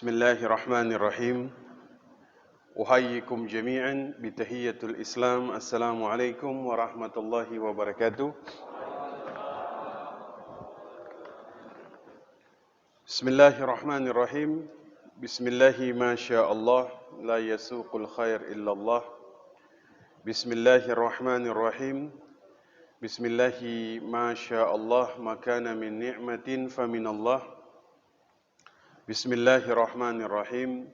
Bismillahirrahmanirrahim. Uhayyikum jami'an bitahiyatul Islam. Assalamualaikum warahmatullahi wabarakatuh. Bismillahirrahmanirrahim. Bismillahi ma sya'allah la yasuqul khair illallah. Bismillahirrahmanirrahim. Bismillahi ma sya'allah ma kana min ni'matin faminallah. Bismillahirrahmanirrahim.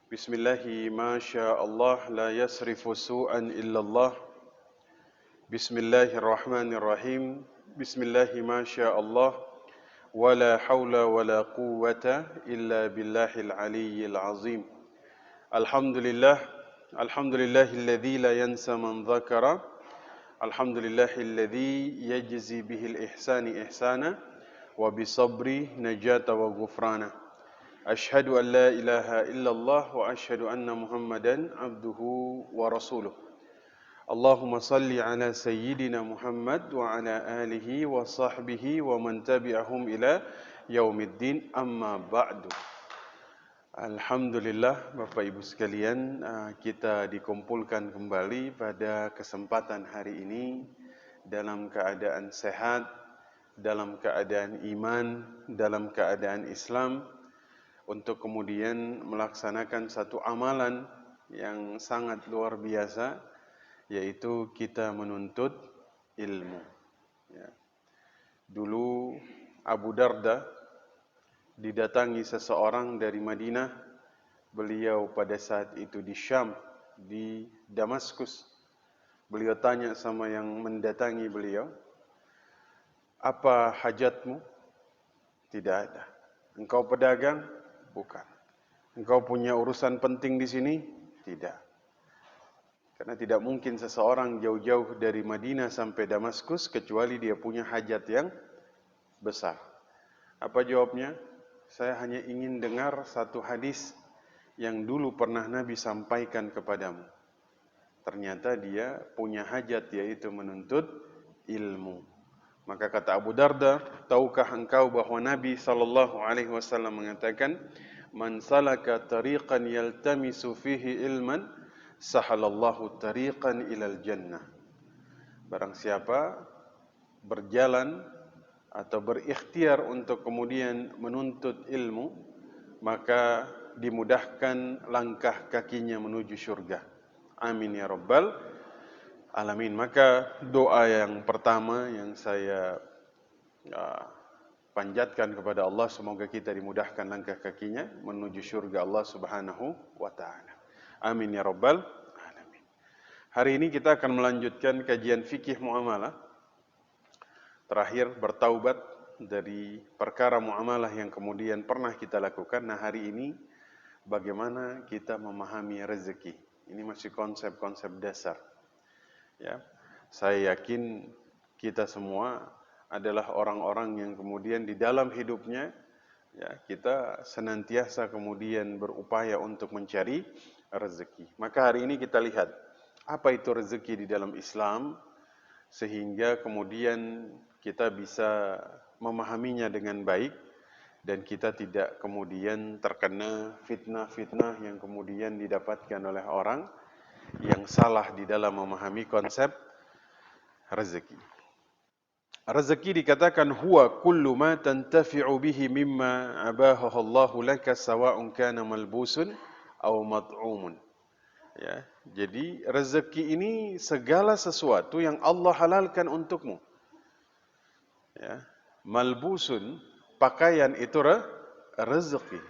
Bismillahi ma sya'allah la yasrifu su'an illallah. Bismillahirrahmanirrahim. Bismillahi ma sya'allah wa la hawla wa la quwwata illa billahil aliyyil azim. Alhamdulillah. Alhamdulillahilladzi la yansa man dzakara. Alhamdulillahilladzi yajzi bihil ihsani ihsana wa bisabri najata wa ghufrana. Ashhadu an la ilaha illallah wa ashhadu anna Muhammadan abduhu wa rasuluh. Allahumma salli ala sayyidina Muhammad wa ala alihi wa sahbihi wa man tabi'ahum ila yaumiddin, amma ba'du. Alhamdulillah, Bapak Ibu sekalian, kita dikumpulkan kembali pada kesempatan hari ini dalam keadaan sehat, dalam keadaan iman, dalam keadaan Islam, untuk kemudian melaksanakan satu amalan yang sangat luar biasa, yaitu kita menuntut ilmu. Ya. Dulu Abu Darda didatangi seseorang dari Madinah. Beliau pada saat itu di Syam, di Damaskus. Beliau tanya sama yang mendatangi beliau, "Apa hajatmu?" "Tidak ada." "Engkau pedagang?" "Bukan." "Engkau punya urusan penting di sini?" "Tidak." Karena tidak mungkin seseorang jauh-jauh dari Madinah sampai Damaskus kecuali dia punya hajat yang besar. Apa jawabnya? "Saya hanya ingin dengar satu hadis yang dulu pernah Nabi sampaikan kepadamu." Ternyata dia punya hajat, yaitu menuntut ilmu. Maka kata Abu Darda, "Tahukah engkau bahwa Nabi SAW mengatakan, man salaka tariqan yaltamisu fihi ilman, sahalallahu tariqan ilal jannah." Barang siapa berjalan atau berikhtiar untuk kemudian menuntut ilmu, maka dimudahkan langkah kakinya menuju surga. Amin ya rabbal alamin. Maka doa yang pertama yang saya panjatkan kepada Allah, semoga kita dimudahkan langkah kakinya menuju surga Allah Subhanahu wa taala. Amin ya rabbal alamin. Hari ini kita akan melanjutkan kajian fikih muamalah. Terakhir bertaubat dari perkara muamalah yang kemudian pernah kita lakukan. Nah, hari ini bagaimana kita memahami rezeki. Ini masih konsep-konsep dasar. Ya, saya yakin kita semua adalah orang-orang yang kemudian di dalam hidupnya, ya, kita senantiasa kemudian berupaya untuk mencari rezeki. Maka hari ini kita lihat apa itu rezeki di dalam Islam, sehingga kemudian kita bisa memahaminya dengan baik dan kita tidak kemudian terkena fitnah-fitnah yang kemudian didapatkan oleh orang yang salah di dalam memahami konsep rezeki. Rezeki dikatakan huwa kullu ma tantafi'u bihi mimma abahahu Allahu laka sawa'un kana malbusun aw mat'umun. Ya, jadi rezeki ini segala sesuatu yang Allah halalkan untukmu. Ya, malbusun, pakaian itu rezeki.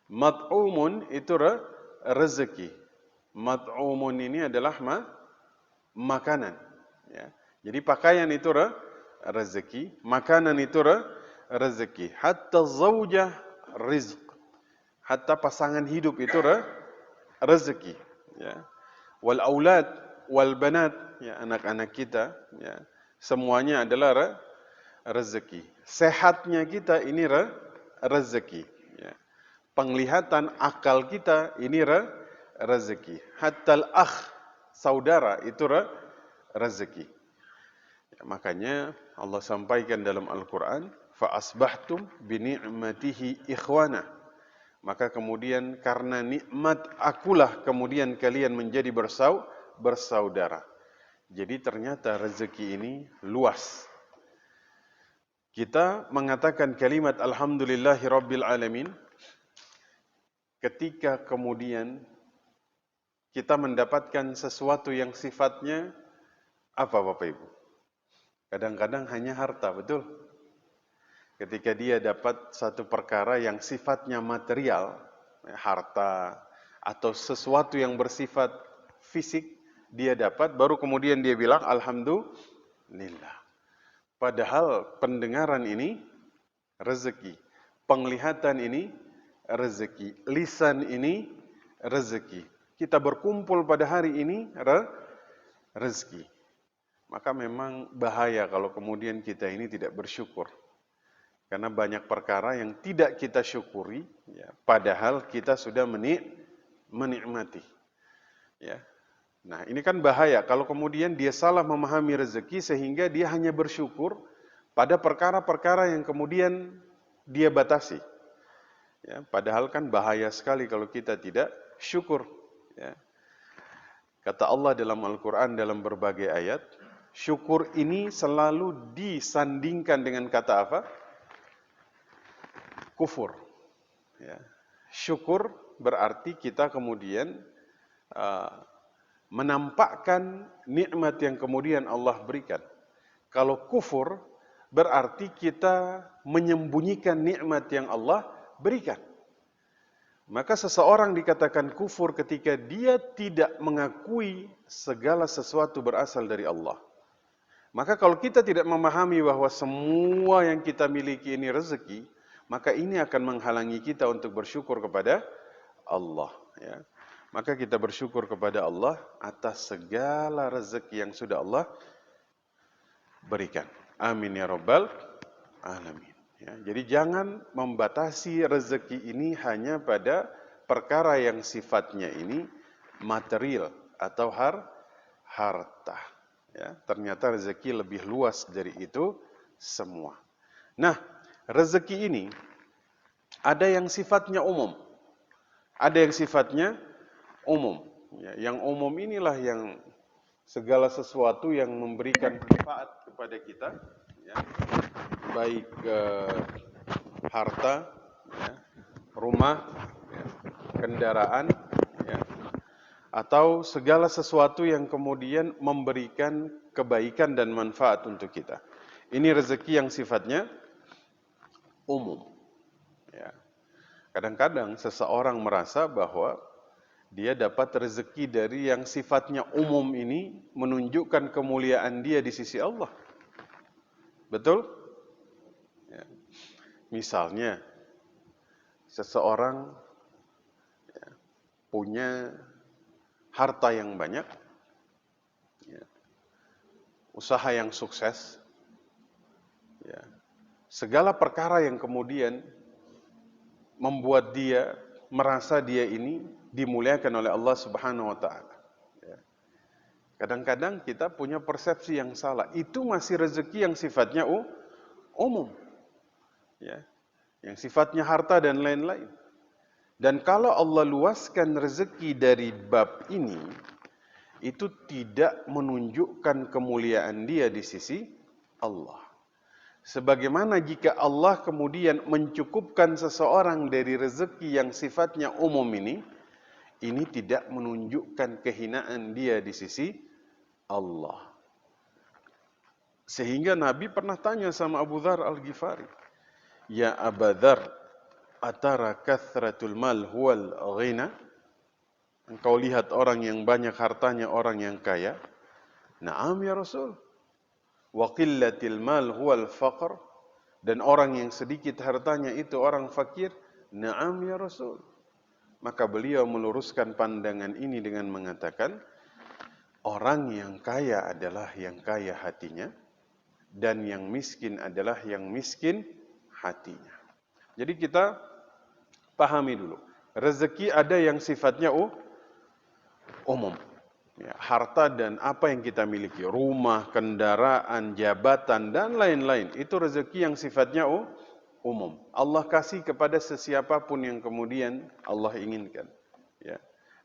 Mat'umun itu rezeki. Mat'umun ini adalah makanan. Ya. Jadi pakaian itu rezeki, makanan itu rezeki. Hatta zaujah rizq. Hatta pasangan hidup itu rezeki. Ya. Wal aulad wal banat, ya, anak-anak kita, ya, semuanya adalah rezeki. Sehatnya kita ini rezeki. Ya. Penglihatan akal kita ini rezeki. Hatta al-akh, saudara, itu rezeki. Ya, makanya Allah sampaikan dalam Al-Quran, fa asbahtum bi ni'matihi ikhwana. Maka kemudian karena nikmat akulah kemudian kalian menjadi bersaudara. Jadi ternyata rezeki ini luas. Kita mengatakan kalimat alhamdulillahi rabbil alamin ketika kemudian kita mendapatkan sesuatu yang sifatnya apa Bapak Ibu? Kadang-kadang hanya harta, betul? Ketika dia dapat satu perkara yang sifatnya material, harta atau sesuatu yang bersifat fisik, dia dapat, baru kemudian dia bilang alhamdulillah. Padahal pendengaran ini rezeki, penglihatan ini rezeki, lisan ini rezeki. Kita berkumpul pada hari ini rezeki. Maka memang bahaya kalau kemudian kita ini tidak bersyukur. Karena banyak perkara yang tidak kita syukuri, ya, padahal kita sudah menikmati. Ya. Nah, ini kan bahaya kalau kemudian dia salah memahami rezeki sehingga dia hanya bersyukur pada perkara-perkara yang kemudian dia batasi. Ya, padahal kan bahaya sekali kalau kita tidak syukur. Ya. Kata Allah dalam Al-Quran dalam berbagai ayat, syukur ini selalu disandingkan dengan kata apa? Kufur. Ya. Syukur berarti kita kemudian menampakkan nikmat yang kemudian Allah berikan. Kalau kufur berarti kita menyembunyikan nikmat yang Allah berikan. Maka seseorang dikatakan kufur ketika dia tidak mengakui segala sesuatu berasal dari Allah. Maka kalau kita tidak memahami bahwa semua yang kita miliki ini rezeki, maka ini akan menghalangi kita untuk bersyukur kepada Allah. Ya. Maka kita bersyukur kepada Allah atas segala rezeki yang sudah Allah berikan. Amin ya rabbal alamin. Ya, jadi jangan membatasi rezeki ini hanya pada perkara yang sifatnya ini material atau harta. Ya, ternyata rezeki lebih luas dari itu semua. Nah, rezeki ini ada yang sifatnya umum, ada yang sifatnya umum. Ya, yang umum inilah yang segala sesuatu yang memberikan manfaat kepada kita, ya, baik harta, ya, rumah, ya, kendaraan, ya, atau segala sesuatu yang kemudian memberikan kebaikan dan manfaat untuk kita. Ini rezeki yang sifatnya umum. Ya. Kadang-kadang seseorang merasa bahwa dia dapat rezeki dari yang sifatnya umum ini menunjukkan kemuliaan dia di sisi Allah. Betul? Ya. Misalnya, seseorang ya, punya harta yang banyak, ya, usaha yang sukses, ya, segala perkara yang kemudian membuat dia merasa dia ini dimuliakan oleh Allah Subhanahu wa taala. Ya. Kadang-kadang kita punya persepsi yang salah. Itu masih rezeki yang sifatnya umum. Ya. Yang sifatnya harta dan lain-lain. Dan kalau Allah luaskan rezeki dari bab ini, itu tidak menunjukkan kemuliaan dia di sisi Allah. Sebagaimana jika Allah kemudian mencukupkan seseorang dari rezeki yang sifatnya umum ini tidak menunjukkan kehinaan dia di sisi Allah. Sehingga Nabi pernah tanya sama Abu Dzar Al-Ghifari, "Ya Abu Dzar, atara kathratul mal huwal ghina?" Engkau lihat orang yang banyak hartanya orang yang kaya? Na'am ya Rasul. Wa qillatil mal huwal faqr, dan orang yang sedikit hartanya itu orang fakir? Na'am ya Rasul. Maka beliau meluruskan pandangan ini dengan mengatakan, orang yang kaya adalah yang kaya hatinya, dan yang miskin adalah yang miskin hatinya. Jadi kita pahami dulu, rezeki ada yang sifatnya umum. Ya, harta dan apa yang kita miliki, rumah, kendaraan, jabatan, dan lain-lain. Itu rezeki yang sifatnya umum. Allah kasih kepada sesiapapun yang kemudian Allah inginkan. Ya.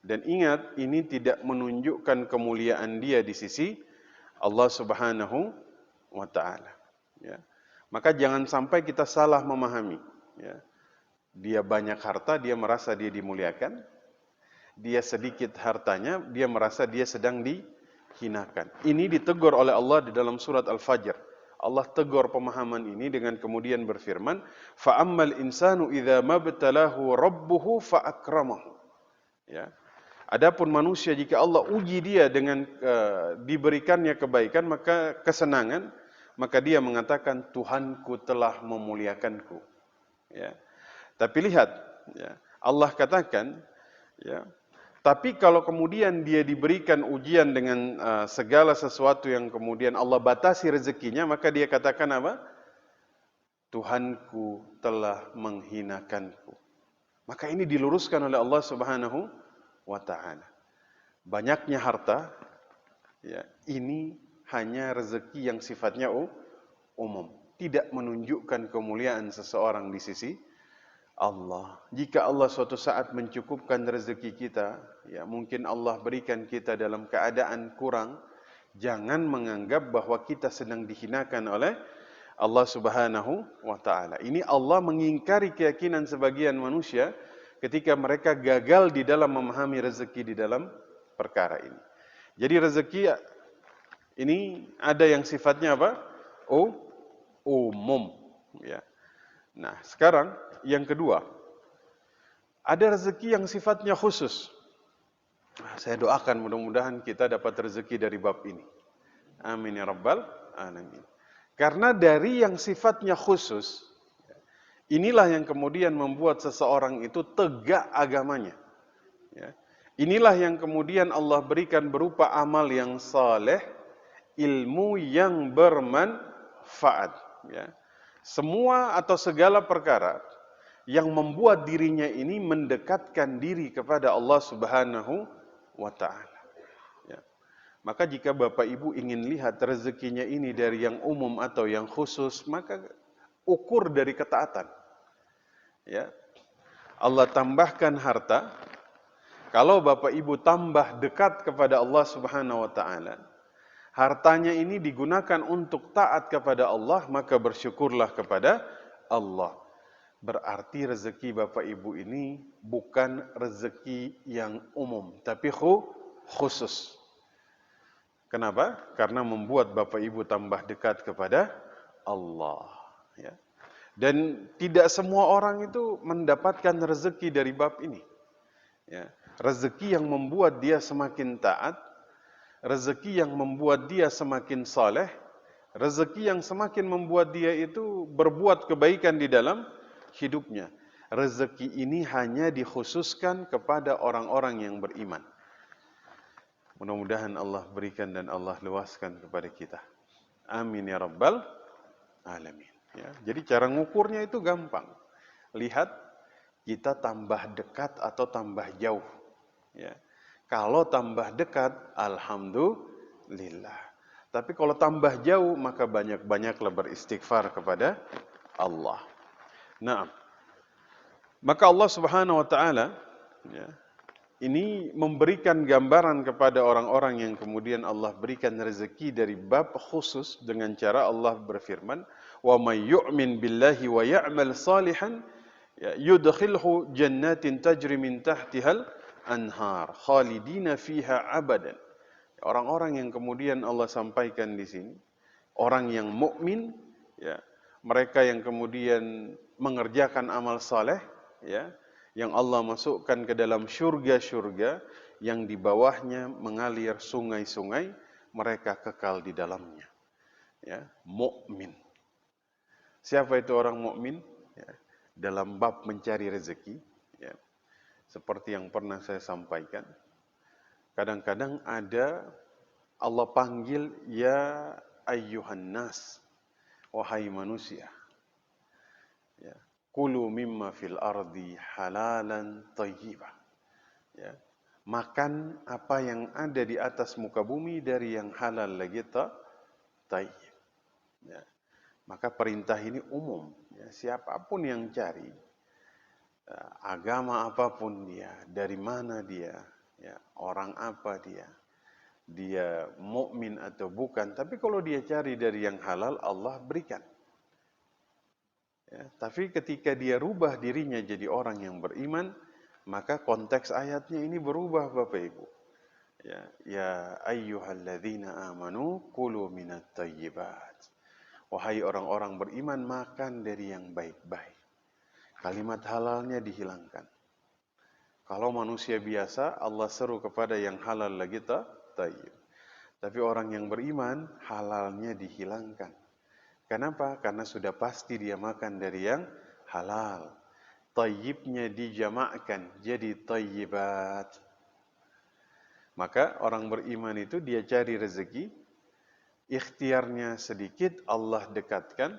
Dan ingat, ini tidak menunjukkan kemuliaan dia di sisi Allah Subhanahu wa taala. Ya. Maka jangan sampai kita salah memahami. Ya. Dia banyak harta, dia merasa dia dimuliakan. Dia sedikit hartanya, dia merasa dia sedang dihinakan. Ini ditegur oleh Allah di dalam surat Al-Fajr. Allah tegur pemahaman ini dengan kemudian berfirman, فَأَمَّا الْإِنسَانُ إِذَا مَبْتَلَاهُ رَبُّهُ فَأَكْرَمَهُ. Ya. Adapun manusia jika Allah uji dia dengan diberikannya kebaikan, maka kesenangan, maka dia mengatakan Tuhanku telah memuliakanku. Ya. Tapi lihat, ya, Allah katakan, ya, tapi kalau kemudian dia diberikan ujian dengan segala sesuatu yang kemudian Allah batasi rezekinya, maka dia katakan apa? Tuhanku telah menghinakanku. Maka ini diluruskan oleh Allah Subhanahu wa ta'ala. Banyaknya harta, ya, ini hanya rezeki yang sifatnya umum. Tidak menunjukkan kemuliaan seseorang di sisi Allah. Jika Allah suatu saat mencukupkan rezeki kita, ya mungkin Allah berikan kita dalam keadaan kurang, jangan menganggap bahwa kita sedang dihinakan oleh Allah Subhanahu wa ta'ala. Ini Allah mengingkari keyakinan sebagian manusia ketika mereka gagal di dalam memahami rezeki di dalam perkara ini. Jadi rezeki ini ada yang sifatnya apa? Umum. Ya. Nah, sekarang yang kedua, ada rezeki yang sifatnya khusus. Saya doakan mudah-mudahan kita dapat rezeki dari bab ini. Amin ya rabbal alamin. Karena dari yang sifatnya khusus, inilah yang kemudian membuat seseorang itu tegak agamanya. Ya. Inilah yang kemudian Allah berikan berupa amal yang saleh, ilmu yang bermanfaat. Ya. Semua atau segala perkara yang membuat dirinya ini mendekatkan diri kepada Allah Subhanahu wa ta'ala. Ya. Maka jika Bapak Ibu ingin lihat rezekinya ini dari yang umum atau yang khusus, maka ukur dari ketaatan. Ya. Allah tambahkan harta. Kalau Bapak Ibu tambah dekat kepada Allah Subhanahu wa ta'ala, hartanya ini digunakan untuk taat kepada Allah, maka bersyukurlah kepada Allah. Berarti rezeki Bapak Ibu ini bukan rezeki yang umum, tapi khusus. Kenapa? Karena membuat Bapak Ibu tambah dekat kepada Allah. Ya. Dan tidak semua orang itu mendapatkan rezeki dari bab ini. Ya. Rezeki yang membuat dia semakin taat, rezeki yang membuat dia semakin saleh, rezeki yang semakin membuat dia itu berbuat kebaikan di dalam hidupnya. Rezeki ini hanya dikhususkan kepada orang-orang yang beriman. Mudah-mudahan Allah berikan dan Allah luaskan kepada kita. Amin ya rabbal alamin. Ya, jadi cara ngukurnya itu gampang. Lihat kita tambah dekat atau tambah jauh. Ya. Kalau tambah dekat, alhamdulillah. Tapi kalau tambah jauh, maka banyak-banyaklah beristighfar kepada Allah. Nah, maka Allah Subhanahu wa ta'ala, ya, ini memberikan gambaran kepada orang-orang yang kemudian Allah berikan rezeki dari bab khusus dengan cara Allah berfirman, "Wa may yu'min billahi wa ya'mal salihan yudkhilhu jannatin tajri min tahtihal anhar khalidina fiha abadan." Orang-orang yang kemudian Allah sampaikan di sini, orang yang mukmin, ya, mereka yang kemudian mengerjakan amal saleh, ya, yang Allah masukkan ke dalam syurga-syurga yang di bawahnya mengalir sungai-sungai, mereka kekal di dalamnya. Ya, mukmin. Siapa itu orang mukmin? Ya, dalam bab mencari rezeki, ya, seperti yang pernah saya sampaikan. Kadang-kadang ada Allah panggil ya ayyuhan nas, wahai manusia. Ya. Kulu mimma fil ardi halalan thayyibah. Ya. Makan apa yang ada di atas muka bumi dari yang halal lagi thayyib. Ya. Maka perintah ini umum. Ya, siapapun yang cari, agama apapun dia, dari mana dia, ya, orang apa dia mukmin atau bukan. Tapi kalau dia cari dari yang halal, Allah berikan. Ya, tapi ketika dia rubah dirinya jadi orang yang beriman, maka konteks ayatnya ini berubah, Bapak Ibu. Ya ayyuhalladzina amanu kulu minat thayyibat. Wahai orang-orang beriman, makan dari yang baik-baik. Kalimat halalnya dihilangkan. Kalau manusia biasa, Allah seru kepada yang halal lagi tayyib. Tapi orang yang beriman, halalnya dihilangkan. Kenapa? Karena sudah pasti dia makan dari yang halal. Tayyibnya dijamakkan jadi tayyibat. Maka orang beriman itu dia cari rezeki, ikhtiarnya sedikit, Allah dekatkan.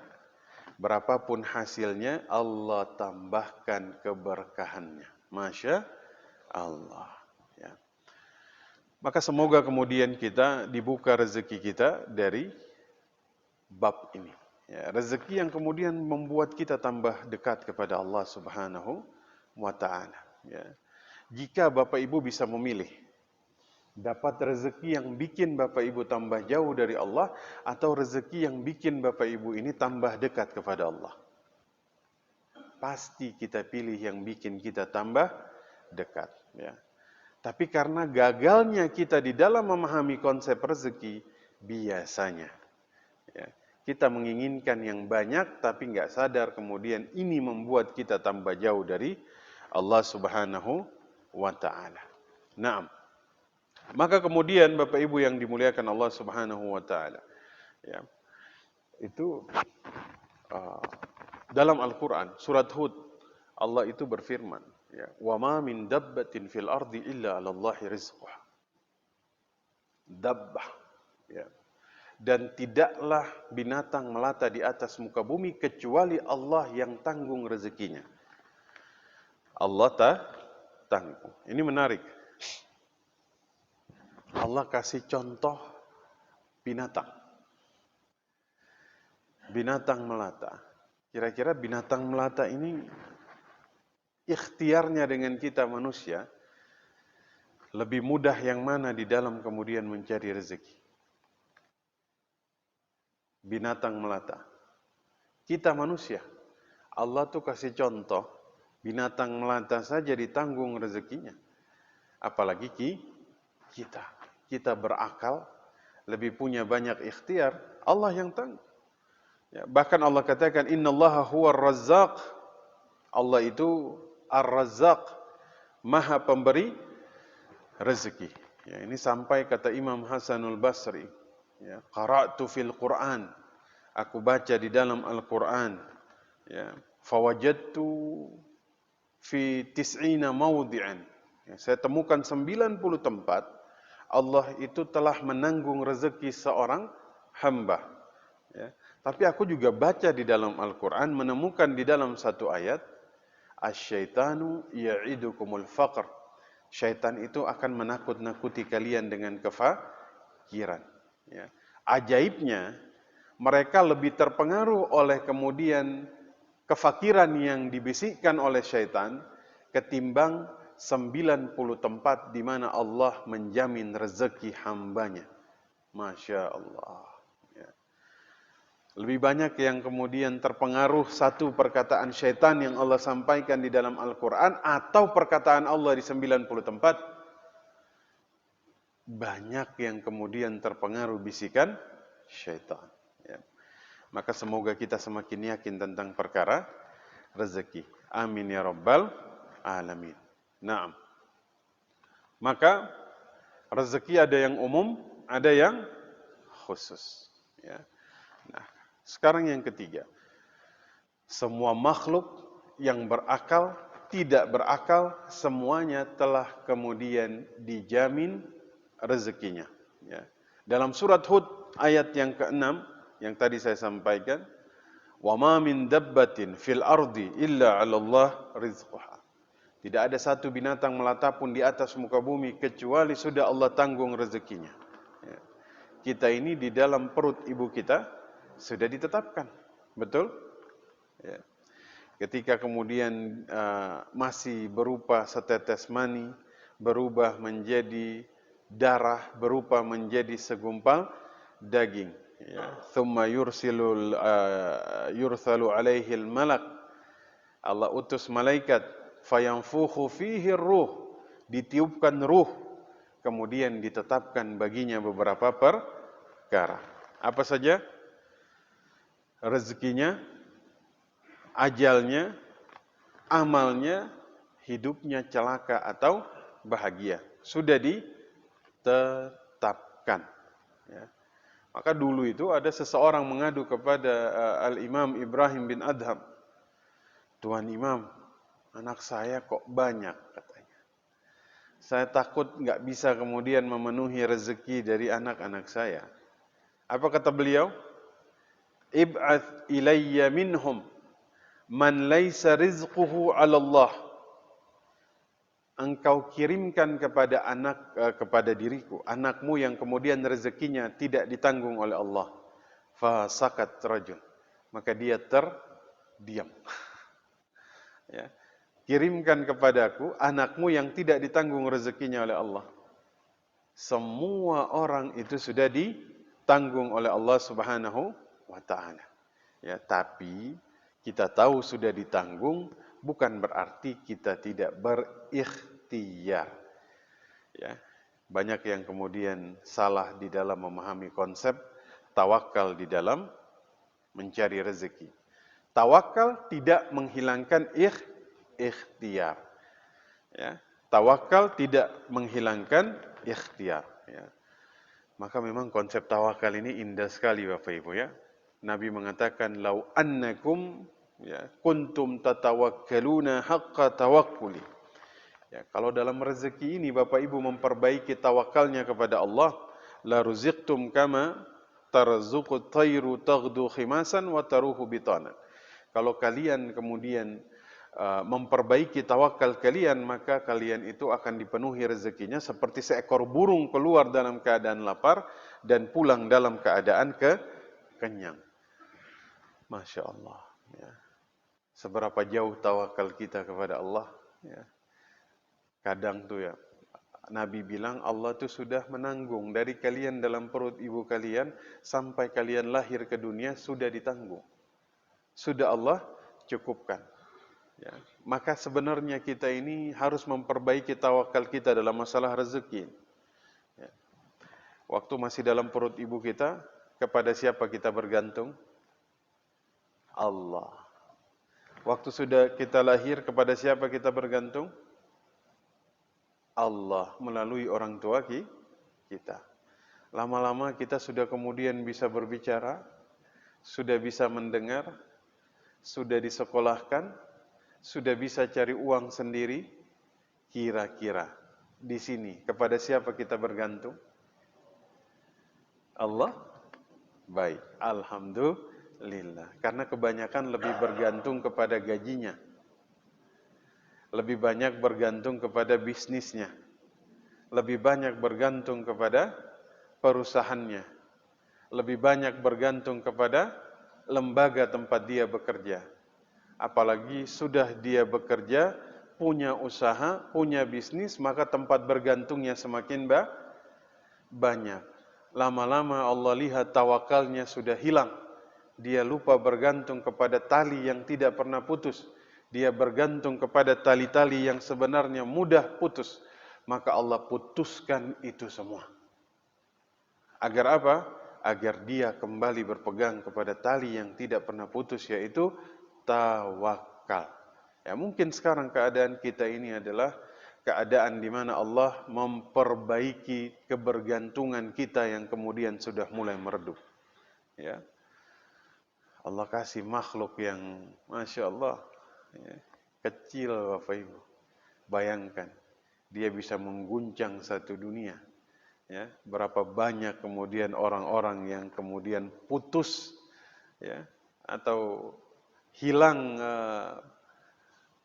Berapapun hasilnya, Allah tambahkan keberkahannya. Masya Allah. Ya. Maka semoga kemudian kita dibuka rezeki kita dari bab ini. Ya, rezeki yang kemudian membuat kita tambah dekat kepada Allah Subhanahu wa Ta'ala. Ya. Jika Bapak Ibu bisa memilih, dapat rezeki yang bikin Bapak Ibu tambah jauh dari Allah, atau rezeki yang bikin Bapak Ibu ini tambah dekat kepada Allah, pasti kita pilih yang bikin kita tambah dekat. Ya. Tapi karena gagalnya kita di dalam memahami konsep rezeki, biasanya ya, kita menginginkan yang banyak, tapi nggak sadar kemudian ini membuat kita tambah jauh dari Allah Subhanahu wa Ta'ala. Naam. Maka kemudian Bapak Ibu yang dimuliakan Allah Subhanahu wa Ta'ala, ya, itu dalam Al-Quran, surat Hud, Allah itu berfirman, ya, wa ma min dabbatin fil ardi illa 'ala Allahi rizquha. Dabbah, ya. Dan tidaklah binatang melata di atas muka bumi kecuali Allah yang tanggung rezekinya. Allah tanggung. Ini menarik. Allah kasih contoh binatang. Binatang melata. Kira-kira binatang melata ini ikhtiarnya dengan kita manusia lebih mudah yang mana di dalam kemudian mencari rezeki? Binatang melata. Kita manusia, Allah tuh kasih contoh, binatang melata saja ditanggung rezekinya. Apalagi kita. Kita berakal, lebih punya banyak ikhtiar, Allah yang tanggung. Ya, bahkan Allah katakan, innallaha huwar razzaq. Allah itu ar-razzaq, maha pemberi rezeki. Ya, ini sampai kata Imam Hasanul Basri, ya, qara'tu fil Qur'an, aku baca di dalam Al-Qur'an, ya, fawajadtu fi tis'ina mawdi'an, ya, saya temukan 90 tempat Allah itu telah menanggung rezeki seorang hamba. Ya. Tapi aku juga baca di dalam Al-Qur'an, menemukan di dalam satu ayat, asyaitanu ya'idukumul faqr. Syaitan itu akan menakut-nakuti kalian dengan kefakiran. Ya. Ajaibnya, mereka lebih terpengaruh oleh kemudian kefakiran yang dibisikkan oleh syaitan ketimbang 90 tempat di mana Allah menjamin rezeki hambanya. Masya Allah. Ya. Lebih banyak yang kemudian terpengaruh satu perkataan syaitan yang Allah sampaikan di dalam Al-Quran atau perkataan Allah di 90 tempat. Banyak yang kemudian terpengaruh bisikan syaitan. Ya. Maka semoga kita semakin yakin tentang perkara rezeki. Amin ya rabbal alamin. Naam. Maka rezeki ada yang umum, ada yang khusus. Ya. Nah, sekarang yang ketiga. Semua makhluk yang berakal, tidak berakal, semuanya telah kemudian dijamin rezekinya. Ya. Dalam surat Hud ayat yang ke-6 yang tadi saya sampaikan, wa ma min dabbatin fil ardi illa 'ala Allah rizquha. Tidak ada satu binatang melata pun di atas muka bumi kecuali sudah Allah tanggung rezekinya. Ya. Kita ini di dalam perut ibu kita sudah ditetapkan. Betul? Ya. Ketika kemudian masih berupa setetes mani, berubah menjadi darah, berupa menjadi segumpal daging. Ya. Thumma yursalu alaihi malak. Allah utus malaikat, fayanfukhu fihi ruh, ditiupkan ruh, kemudian ditetapkan baginya beberapa perkara. Apa saja? Rezekinya, ajalnya, amalnya, hidupnya celaka atau bahagia. Sudah ditetapkan. Ya. Maka dulu itu ada seseorang mengadu kepada Al-Imam Ibrahim bin Adham. Tuan Imam, anak saya kok banyak, katanya. Saya takut nggak bisa kemudian memenuhi rezeki dari anak-anak saya. Apa kata beliau? Ib'ath ilayya minhum man laysa rizquhu 'ala Allah. Engkau kirimkan kepada kepada diriku anakmu yang kemudian rezekinya tidak ditanggung oleh Allah. Fa sakat rajul. Maka dia terdiam. Ya. Kirimkan kepadaku anakmu yang tidak ditanggung rezekinya oleh Allah. Semua orang itu sudah ditanggung oleh Allah Subhanahu wa ta'ala. Ya, tapi kita tahu sudah ditanggung bukan berarti kita tidak berikhtiar. Ya, banyak yang kemudian salah di dalam memahami konsep tawakal di dalam mencari rezeki. Tawakal tidak menghilangkan ikhtiar. Ya, tawakal tidak menghilangkan ikhtiar. Ya. Maka memang konsep tawakal ini indah sekali Bapak Ibu ya. Nabi mengatakan, "Lau annakum ya, kuntum tatawakkaluna haqqa tawakkuli." Ya, kalau dalam rezeki ini Bapak Ibu memperbaiki tawakalnya kepada Allah, la ruziqtum kama tarzuqut tayru taghdu khimasan wa taruhu bitana. Kalau kalian kemudian memperbaiki tawakal kalian, maka kalian itu akan dipenuhi rezekinya seperti seekor burung keluar dalam keadaan lapar dan pulang dalam keadaan kenyang. Masya Allah. Ya. Seberapa jauh tawakal kita kepada Allah. Ya. Kadang tuh ya, Nabi bilang Allah tuh sudah menanggung dari kalian dalam perut ibu kalian sampai kalian lahir ke dunia sudah ditanggung. Sudah Allah cukupkan. Ya. Maka sebenarnya kita ini harus memperbaiki tawakal kita dalam masalah rezeki. Ya. Waktu masih dalam perut ibu kita, kepada siapa kita bergantung? Allah. Waktu sudah kita lahir, kepada siapa kita bergantung? Allah, melalui orang tua kita. Lama-lama kita sudah kemudian bisa berbicara, sudah bisa mendengar, sudah disekolahkan, sudah bisa cari uang sendiri. Kira-kira di sini kepada siapa kita bergantung? Allah? Baik, alhamdulillah. Karena kebanyakan lebih bergantung kepada gajinya. Lebih banyak bergantung kepada bisnisnya. Lebih banyak bergantung kepada perusahaannya. Lebih banyak bergantung kepada lembaga tempat dia bekerja. Apalagi sudah dia bekerja, punya usaha, punya bisnis, maka tempat bergantungnya semakin banyak. Lama-lama Allah lihat tawakalnya sudah hilang. Dia lupa bergantung kepada tali yang tidak pernah putus. Dia bergantung kepada tali-tali yang sebenarnya mudah putus. Maka Allah putuskan itu semua. Agar apa? Agar dia kembali berpegang kepada tali yang tidak pernah putus, yaitu tawakal. Ya, mungkin sekarang keadaan kita ini adalah keadaan di mana Allah memperbaiki kebergantungan kita yang kemudian sudah mulai meredup. Ya. Allah kasih makhluk yang Masya Allah ya, kecil Bapak Ibu. Bayangkan, dia bisa mengguncang satu dunia. Ya, berapa banyak kemudian orang-orang yang kemudian putus ya, atau hilang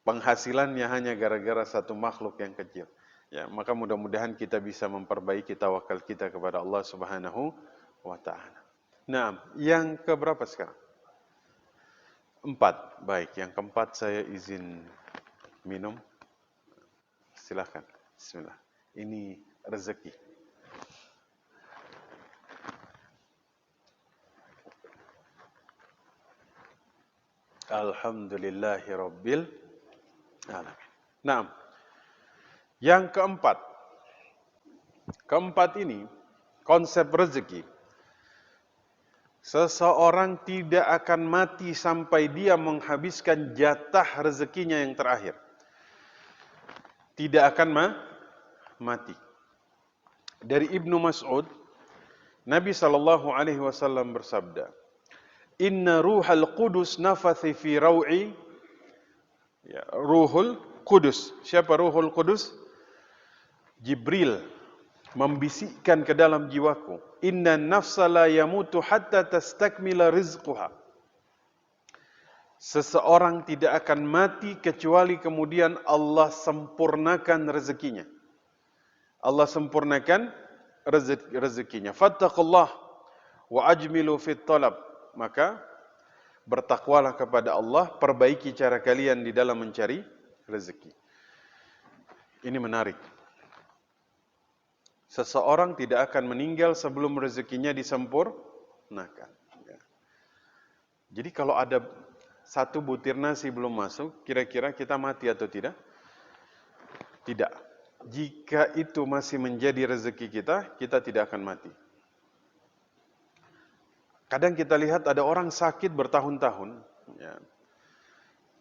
penghasilannya hanya gara-gara satu makhluk yang kecil. Ya, maka mudah-mudahan kita bisa memperbaiki tawakal kita kepada Allah Subhanahu wa taala. Nah, yang keberapa sekarang? 4. Baik, yang keempat saya izin minum. Silakan. Bismillah. Ini rezeki. Alhamdulillahirabbil alamin. Nah, yang keempat. Keempat ini konsep rezeki. Seseorang tidak akan mati sampai dia menghabiskan jatah rezekinya yang terakhir. Tidak akan mati. Dari Ibnu Mas'ud, Nabi SAW bersabda, Inna ruhal qudus nafathi fi raw'i. Ya, ruhul qudus. Siapa ruhul qudus? Jibril membisikkan ke dalam jiwaku, inna nafsa la yamutu hatta tastakmila rizquha. Seseorang tidak akan mati kecuali kemudian Allah sempurnakan rezekinya. Allah sempurnakan rezekinya. Fattaqullah wa ajmilu fit talab. Maka bertakwalah kepada Allah, perbaiki cara kalian di dalam mencari rezeki. Ini menarik. Seseorang tidak akan meninggal sebelum rezekinya disempurnakan. Jadi kalau ada satu butir nasi belum masuk, kira-kira kita mati atau tidak? Tidak. Jika itu masih menjadi rezeki kita, kita tidak akan mati. Kadang kita lihat ada orang sakit bertahun-tahun. Ya.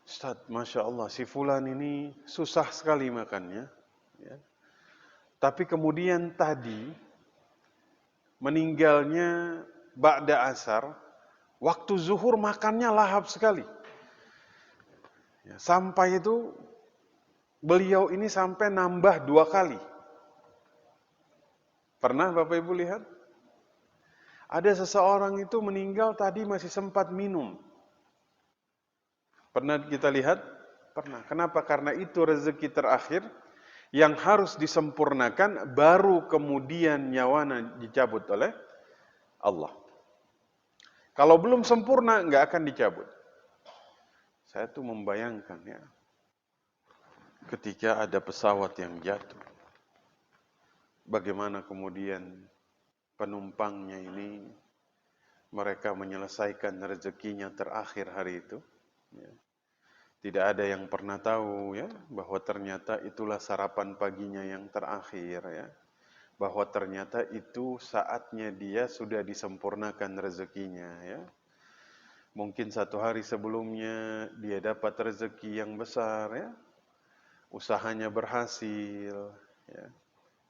Ustaz, Masya Allah, si fulan ini susah sekali makannya. Ya. Tapi kemudian tadi meninggalnya ba'da asar, waktu zuhur makannya lahap sekali. Ya, sampai itu beliau ini sampai nambah 2 kali. Pernah Bapak Ibu lihat? Ada seseorang itu meninggal tadi masih sempat minum. Pernah kita lihat? Pernah. Kenapa? Karena itu rezeki terakhir yang harus disempurnakan, baru kemudian nyawanya dicabut oleh Allah. Kalau belum sempurna, nggak akan dicabut. Saya tuh membayangkan ya, ketika ada pesawat yang jatuh, bagaimana kemudian penumpangnya ini, mereka menyelesaikan rezekinya terakhir hari itu. Ya. Tidak ada yang pernah tahu ya, bahwa ternyata itulah sarapan paginya yang terakhir ya. Bahwa ternyata itu saatnya dia sudah disempurnakan rezekinya ya. Mungkin 1 hari sebelumnya dia dapat rezeki yang besar ya. Usahanya berhasil ya.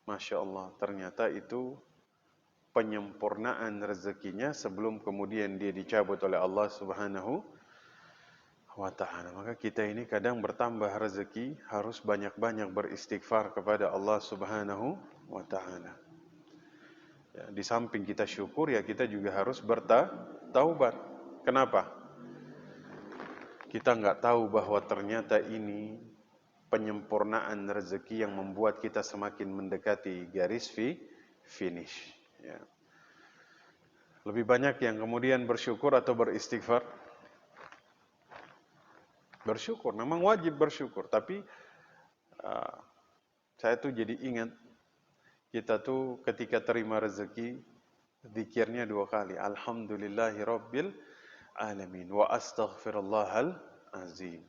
Masya Allah, ternyata itu penyempurnaan rezekinya sebelum kemudian dia dicabut oleh Allah Subhanahu wa ta'ala. Maka kita ini kadang bertambah rezeki, harus banyak-banyak beristighfar kepada Allah Subhanahu wa ta'ala. Ya, di samping kita syukur, ya kita juga harus bertaubat. Kenapa? Kita nggak tahu bahwa ternyata ini penyempurnaan rezeki yang membuat kita semakin mendekati garis finish. Ya. Lebih banyak yang kemudian bersyukur atau beristighfar? Bersyukur, memang wajib bersyukur. Tapi saya tuh jadi ingat, kita tuh ketika terima rezeki, zikirnya 2 kali. Alhamdulillahirabbil alamin wa astaghfirullahal azim.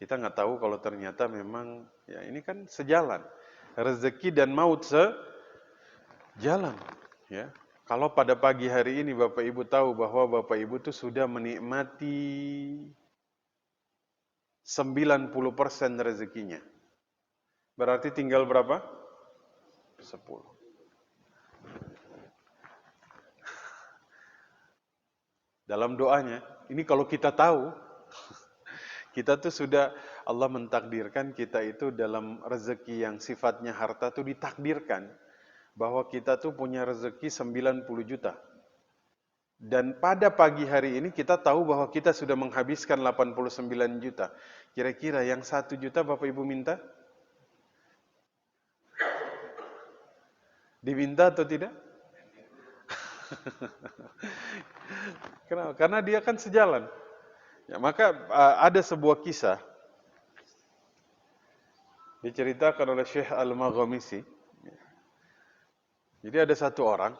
Kita nggak tahu kalau ternyata memang ya ini kan sejalan. Rezeki dan maut sejalan, ya. Kalau pada pagi hari ini Bapak Ibu tahu bahwa Bapak Ibu tuh sudah menikmati 90% rezekinya. Berarti tinggal berapa? 10. Dalam doanya, ini kalau kita tahu, kita tuh sudah, Allah mentakdirkan kita itu dalam rezeki yang sifatnya harta tuh ditakdirkan bahwa kita tuh punya rezeki 90 juta. Dan pada pagi hari ini kita tahu bahwa kita sudah menghabiskan 89 juta. Kira-kira yang 1 juta Bapak Ibu minta? Diminta atau tidak? Kenapa? Karena dia kan sejalan. Ya, maka ada sebuah kisah diceritakan oleh Syekh Al-Maghamisi. Jadi ada satu orang,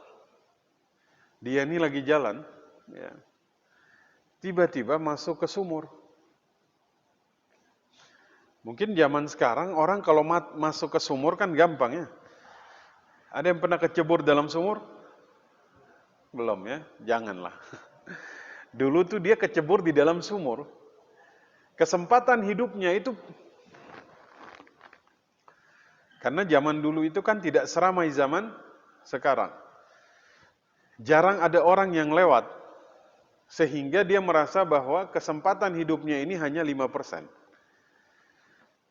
dia ini lagi jalan, ya, tiba-tiba masuk ke sumur. Mungkin zaman sekarang orang kalau masuk ke sumur kan gampang ya. Ada yang pernah kecebur dalam sumur? Belum ya, janganlah. Dulu tuh dia kecebur di dalam sumur. Kesempatan hidupnya itu, karena zaman dulu itu kan tidak seramai zaman sekarang. Jarang ada orang yang lewat, sehingga dia merasa bahwa kesempatan hidupnya ini hanya 5%.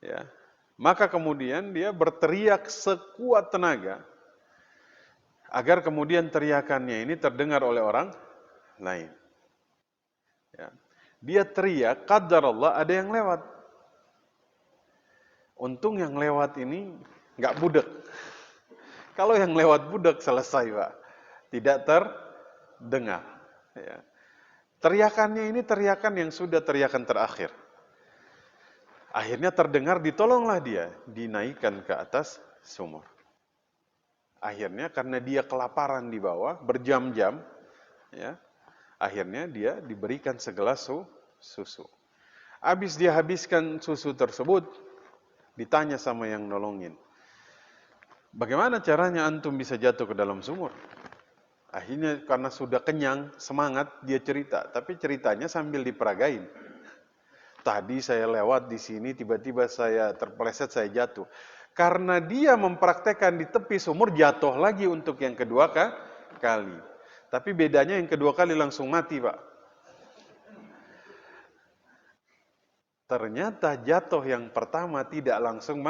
Ya. Maka kemudian dia berteriak sekuat tenaga, agar kemudian teriakannya ini terdengar oleh orang lain. Ya. Dia teriak, qadar Allah ada yang lewat. Untung yang lewat ini nggak budek. Kalau yang lewat budek selesai Pak, tidak terdengar. Ya. Teriakannya ini teriakan yang sudah teriakan terakhir. Akhirnya terdengar, ditolonglah dia, dinaikkan ke atas sumur. Akhirnya karena dia kelaparan di bawah berjam-jam, ya, akhirnya dia diberikan segelas susu. Habis dia habiskan susu tersebut, ditanya sama yang nolongin, bagaimana caranya antum bisa jatuh ke dalam sumur? Akhirnya karena sudah kenyang, semangat, dia cerita. Tapi ceritanya sambil diperagain. Tadi saya lewat di sini, tiba-tiba saya terpeleset, saya jatuh. Karena dia mempraktekkan di tepi sumur, jatuh lagi untuk yang kedua kali. Tapi bedanya yang kedua kali langsung mati, Pak. Ternyata jatuh yang pertama tidak langsung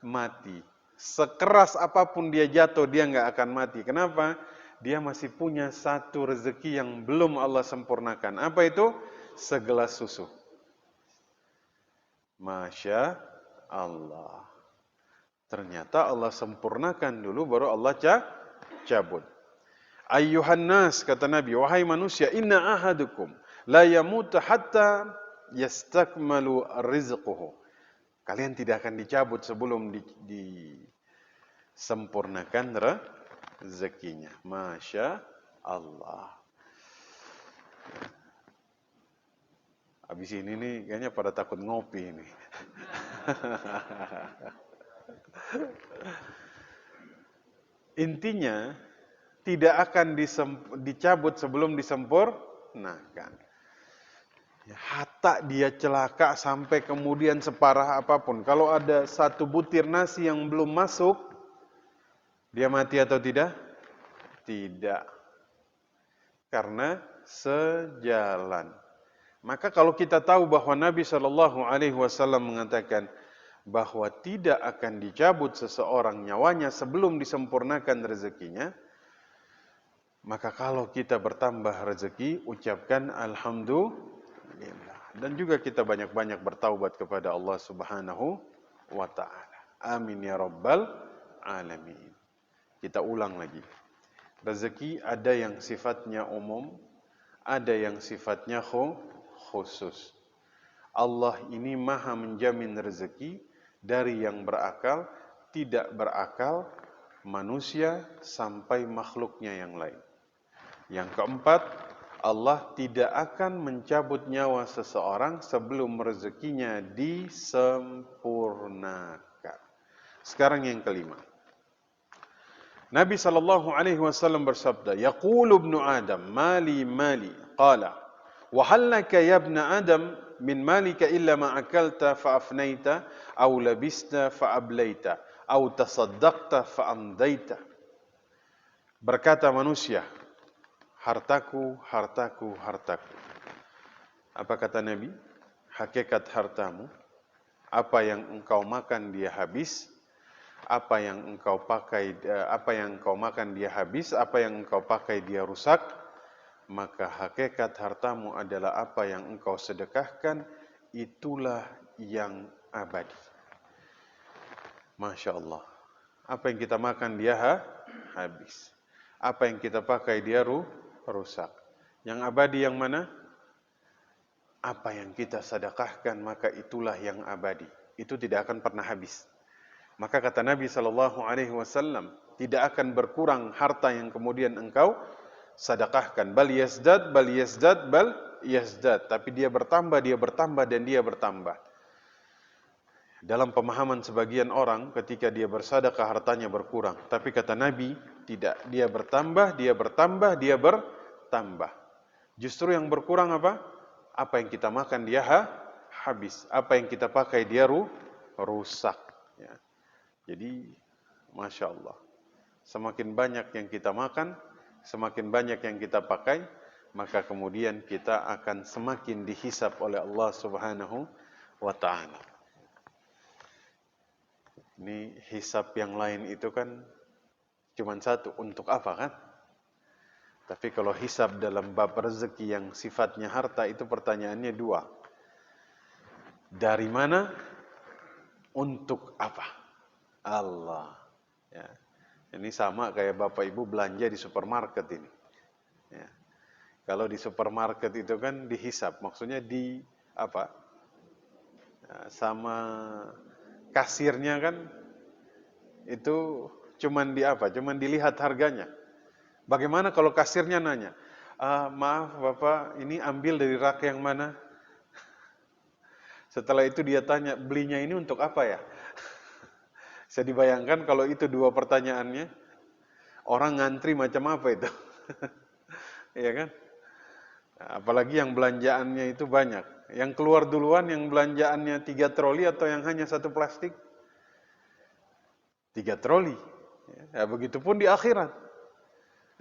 mati. Sekeras apapun dia jatuh, dia nggak akan mati. Kenapa? Dia masih punya satu rezeki yang belum Allah sempurnakan. Apa itu? Segelas susu. Masya Allah. Ternyata Allah sempurnakan dulu, baru Allah cabut. Ayyuhan nas, kata Nabi, wahai manusia, inna ahadukum la yamutu hatta yastakmalu rizquhu. Kalian tidak akan dicabut sebelum disempurnakan rezekinya. Masya Allah. Habis ini nih kayaknya pada takut ngopi ini. Intinya tidak akan dicabut sebelum disempurnakan. Hatta dia celaka sampai kemudian separah apapun. Kalau ada satu butir nasi yang belum masuk, dia mati atau tidak? Tidak. Karena sejalan. Maka kalau kita tahu bahwa Nabi SAW mengatakan bahwa tidak akan dicabut seseorang nyawanya sebelum disempurnakan rezekinya, maka kalau kita bertambah rezeki, ucapkan alhamdulillah. Dan juga kita banyak-banyak bertaubat kepada Allah Subhanahu wa ta'ala. Amin ya rabbal alamin. Kita ulang lagi. Rezeki ada yang sifatnya umum, ada yang sifatnya khusus. Allah ini maha menjamin rezeki dari yang berakal, tidak berakal, manusia sampai makhluknya yang lain. Yang keempat, Allah tidak akan mencabut nyawa seseorang sebelum rezekinya disempurnakan. Sekarang yang kelima. Nabi SAW bersabda, yaqulu ibnu Adam, mali mali, qala, وهل لك يا ابن آدم من مالك إلا ما أكلت فأفنيت أو لبست فأبليت أو تصدقت فأمضيت. Berkata manusia, hartaku, hartaku, hartaku. Apa kata Nabi? Hakikat hartamu, apa yang engkau makan dia habis, apa yang engkau makan dia habis, apa yang engkau pakai dia rusak. Maka hakikat hartamu adalah apa yang engkau sedekahkan, itulah yang abadi. Masya Allah. Apa yang kita makan dia habis. Apa yang kita pakai dia rusak. Yang abadi yang mana? apa yang kita sedekahkan maka itulah yang abadi. Itu tidak akan pernah habis. Maka kata Nabi SAW, tidak akan berkurang harta yang kemudian engkau sedekahkan. Bal yazdad, bal yazdad, bal yazdad. Tapi dia bertambah, dan dia bertambah. Dalam pemahaman sebagian orang, ketika dia bersedekah hartanya berkurang. Tapi kata Nabi, tidak. Dia bertambah, dia bertambah, dia bertambah. Justru yang berkurang apa? Apa yang kita makan dia habis. Apa yang kita pakai dia rusak. Ya. Jadi, Masya Allah. Semakin banyak yang kita makan, semakin banyak yang kita pakai, maka kemudian kita akan semakin dihisap oleh Allah Subhanahu wa Ta'ala. Ini hisap yang lain itu kan cuma satu, untuk apa kan? Tapi kalau hisap dalam bab rezeki yang sifatnya harta, itu pertanyaannya dua. Dari mana? Untuk apa? Allah. Ya. Ini sama kayak Bapak Ibu belanja di supermarket ini. Ya. Kalau di supermarket itu kan dihisap, maksudnya di apa? Ya, sama kasirnya kan itu cuman di apa? Cuman dilihat harganya. Bagaimana kalau kasirnya nanya, maaf Bapak, ini ambil dari rak yang mana? Setelah itu dia tanya, belinya ini untuk apa ya? Saya dibayangkan kalau itu dua pertanyaannya, orang ngantri macam apa itu? Iya kan? Apalagi yang belanjaannya itu banyak. Yang keluar duluan yang belanjaannya 3 troli atau yang hanya 1 plastik? 3 troli. Ya, begitupun di akhirat.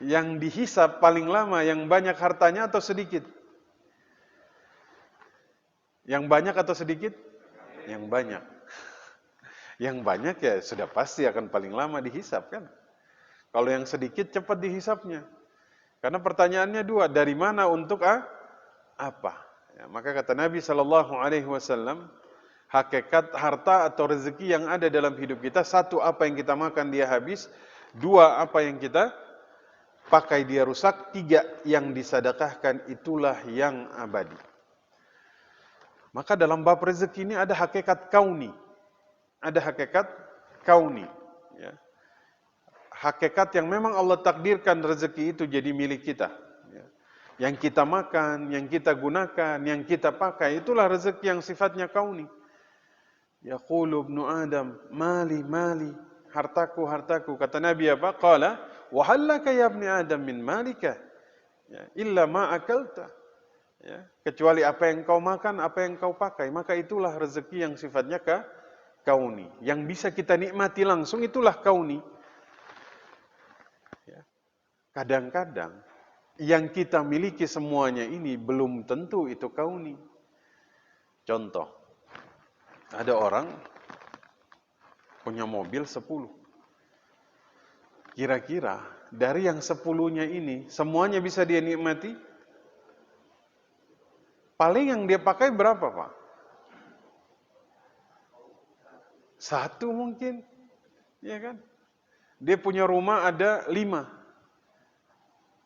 Yang dihisap paling lama, yang banyak hartanya atau sedikit? Yang banyak atau sedikit? Yang banyak. Yang banyak ya sudah pasti akan paling lama dihisap kan. Kalau yang sedikit cepat dihisapnya. Karena pertanyaannya dua, dari mana untuk apa? Ya, maka kata Nabi SAW, hakikat harta atau rezeki yang ada dalam hidup kita, satu, apa yang kita makan dia habis. Dua, apa yang kita pakai dia rusak. Tiga, yang disedekahkan itulah yang abadi. Maka dalam bab rezeki ini ada hakikat kauni. Ada hakikat kauni. Ya. Hakikat yang memang Allah takdirkan rezeki itu jadi milik kita. Ya. Yang kita makan, yang kita gunakan, yang kita pakai, itulah rezeki yang sifatnya kauni. Yaqulu ibnu Adam, mali, mali, hartaku, hartaku. Kata Nabi apa? Qala, wa hallaka ya ibni Adam min malika, ya, illa ma akalta. Ya. Kecuali apa yang kau makan, apa yang kau pakai. Maka itulah rezeki yang sifatnya kauni. Yang bisa kita nikmati langsung, itulah kauni. Ya. Kadang-kadang, yang kita miliki semuanya ini belum tentu itu kauni. Contoh, ada orang punya mobil 10. Kira-kira dari yang 10-nya ini, semuanya bisa dia nikmati? Paling yang dia pakai berapa, Pak? 1 mungkin, ya kan? Dia punya rumah ada 5.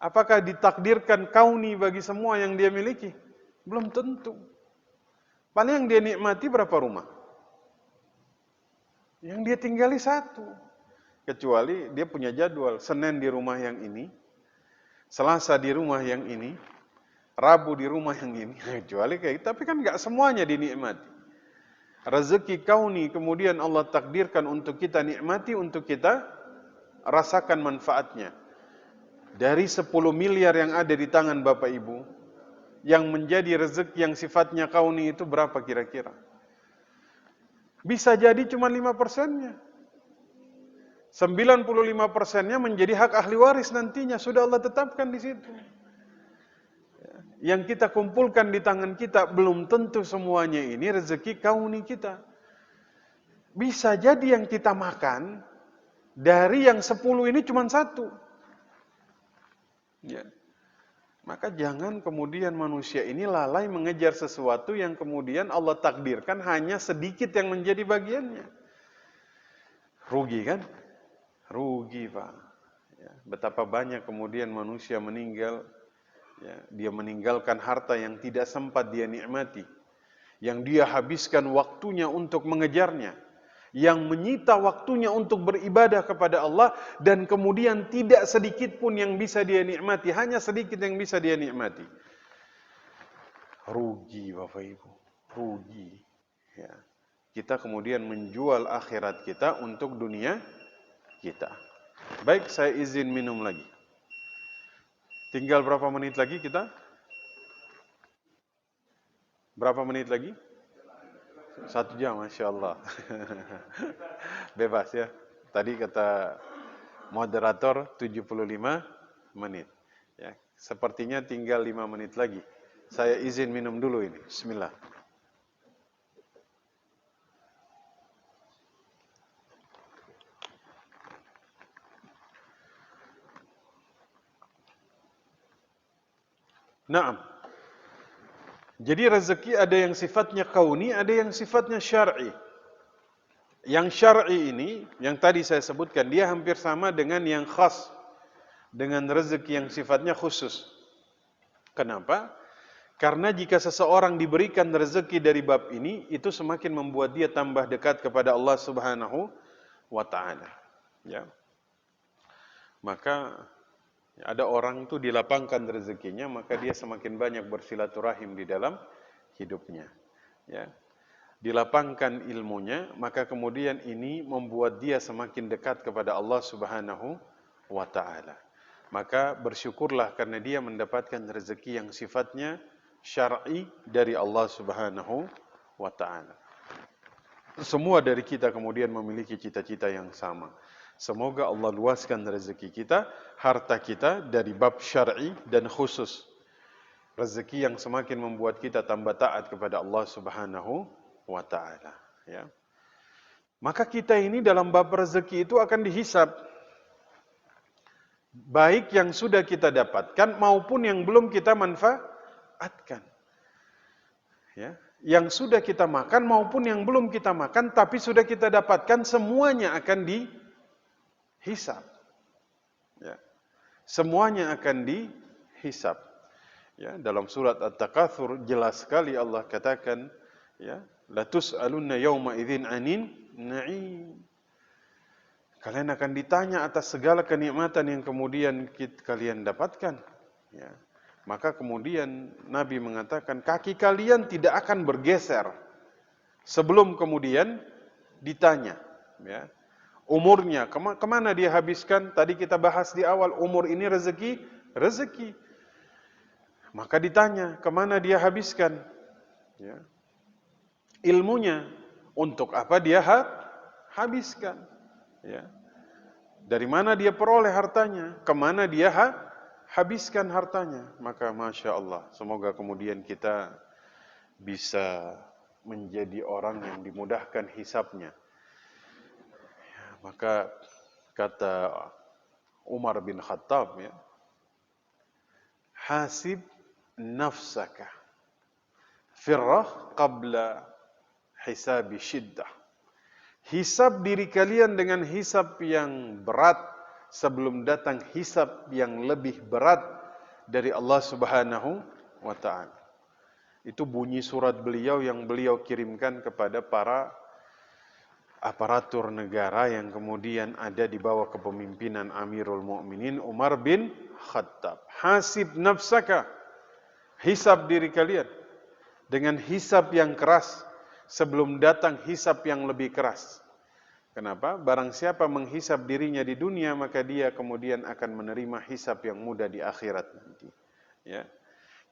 Apakah ditakdirkan kauni bagi semua yang dia miliki? Belum tentu. Paling yang dia nikmati berapa rumah? Yang dia tinggali 1. Kecuali dia punya jadwal, Senin di rumah yang ini, Selasa di rumah yang ini, Rabu di rumah yang ini. Kecuali kayak, tapi kan nggak semuanya dinikmati. Rezeki kauni kemudian Allah takdirkan untuk kita nikmati, untuk kita rasakan manfaatnya. Dari 10 miliar yang ada di tangan Bapak Ibu, yang menjadi rezeki yang sifatnya kauni itu berapa kira-kira? Bisa jadi cuma 5%-nya. 95%-nya menjadi hak ahli waris nantinya, sudah Allah tetapkan di situ. Yang kita kumpulkan di tangan kita belum tentu semuanya ini rezeki kauni kita. Bisa jadi yang kita makan dari yang 10 ini cuma 1. Ya. Maka jangan kemudian manusia ini lalai mengejar sesuatu yang kemudian Allah takdirkan hanya sedikit yang menjadi bagiannya. Rugi kan? Rugi, Pak. Ya. Betapa banyak kemudian manusia meninggal Ya, dia meninggalkan harta yang tidak sempat dia nikmati, yang dia habiskan waktunya untuk mengejarnya, yang menyita waktunya untuk beribadah kepada Allah, dan kemudian tidak sedikit pun yang bisa dia nikmati, hanya sedikit yang bisa dia nikmati. Rugi Bapak Ibu, rugi. Ya. Kita kemudian menjual akhirat kita untuk dunia kita. Baik, saya izin minum lagi. Tinggal berapa menit lagi kita? Berapa menit lagi? 1 jam, Masya Allah. Bebas ya. Tadi kata moderator 75 menit. Ya, sepertinya tinggal 5 menit lagi. Saya izin minum dulu ini. Bismillah. Naam. Jadi rezeki ada yang sifatnya kauni, ada yang sifatnya syar'i. Yang syar'i ini, yang tadi saya sebutkan, dia hampir sama dengan yang khas, dengan rezeki yang sifatnya khusus. Kenapa? Karena jika seseorang diberikan rezeki dari bab ini, itu semakin membuat dia tambah dekat kepada Allah Subhanahu wa Ta'ala. Ya. Maka ada orang tuh dilapangkan rezekinya, maka dia semakin banyak bersilaturahim di dalam hidupnya. Ya. Dilapangkan ilmunya, maka kemudian ini membuat dia semakin dekat kepada Allah Subhanahu wa Ta'ala. Maka bersyukurlah karena dia mendapatkan rezeki yang sifatnya syar'i dari Allah Subhanahu wa Ta'ala. Semua dari kita kemudian memiliki cita-cita yang sama. Semoga Allah luaskan rezeki kita, harta kita dari bab syar'i dan khusus. Rezeki yang semakin membuat kita tambah taat kepada Allah Subhanahu wa Ta'ala. Ya. Maka kita ini dalam bab rezeki itu akan dihisab. Baik yang sudah kita dapatkan maupun yang belum kita manfaatkan. Ya. Yang sudah kita makan maupun yang belum kita makan tapi sudah kita dapatkan, semuanya akan dihisab. Ya. Semuanya akan dihisab. Ya, dalam surat At-Takatsur jelas sekali Allah katakan, ya, la tus'alunna yauma idzin 'anin na'im. Kalian akan ditanya atas segala kenikmatan yang kemudian kalian dapatkan. Ya. Maka kemudian Nabi mengatakan kaki kalian tidak akan bergeser sebelum kemudian ditanya. Ya. Umurnya kemana dia habiskan? Tadi kita bahas di awal, umur ini rezeki. Maka ditanya kemana dia habiskan? Ya. Ilmunya untuk apa dia habiskan? Ya. Dari mana dia peroleh hartanya? Kemana dia habiskan hartanya? Maka Masya Allah, semoga kemudian kita bisa menjadi orang yang dimudahkan hisabnya. Ya, maka kata Umar bin Khattab, ya, hasib nafsaka firrah qabla hisabi syiddah. Hisab diri kalian dengan hisab yang berat sebelum datang hisab yang lebih berat dari Allah Subhanahu wa Ta'ala. Itu bunyi surat beliau yang beliau kirimkan kepada para aparatur negara yang kemudian ada di bawah kepemimpinan Amirul Mukminin Umar bin Khattab. Hasib nafsaka, hisab diri kalian dengan hisab yang keras sebelum datang hisab yang lebih keras. Kenapa? Barang siapa menghisab dirinya di dunia, maka dia kemudian akan menerima hisab yang mudah di akhirat nanti. Ya.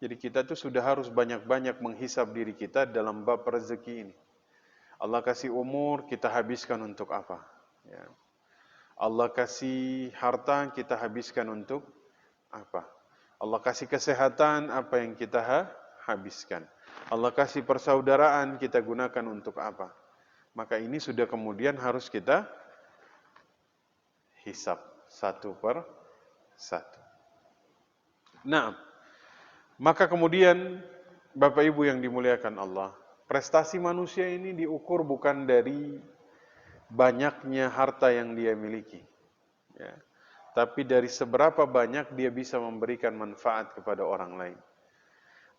Jadi kita tuh sudah harus banyak-banyak menghisab diri kita dalam bab rezeki ini. Allah kasih umur, kita habiskan untuk apa? Ya. Allah kasih harta, kita habiskan untuk apa? Allah kasih kesehatan, apa yang kita habiskan? Allah kasih persaudaraan, kita gunakan untuk apa? Maka ini sudah kemudian harus kita hisab satu per satu. Nah, maka kemudian Bapak Ibu yang dimuliakan Allah, prestasi manusia ini diukur bukan dari banyaknya harta yang dia miliki, ya, tapi dari seberapa banyak dia bisa memberikan manfaat kepada orang lain.